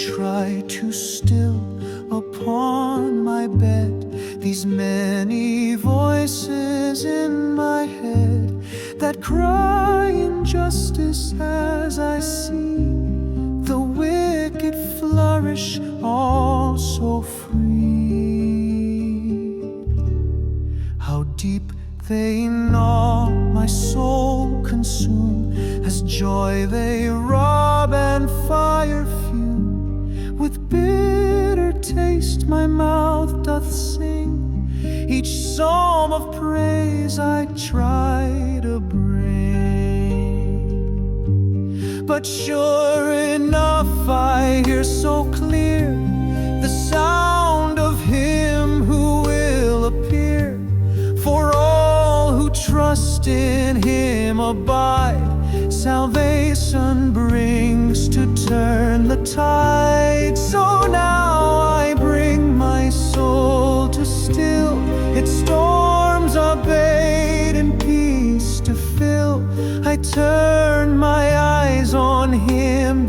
try to still upon my bed these many voices in my head that cry injustice as I see the wicked flourish all so free. How deep they gnaw, my soul consume, as joy they rob and fire fume. With bitter taste my mouth doth sing each psalm of praise I try to bring. But sure enough I hear so clear the sound of Him who will appear. For all who trust in Him abide, salvation brings to turn the tide. So now I bring my soul to still its storms abate and peace to fill. I turn my eyes on Him,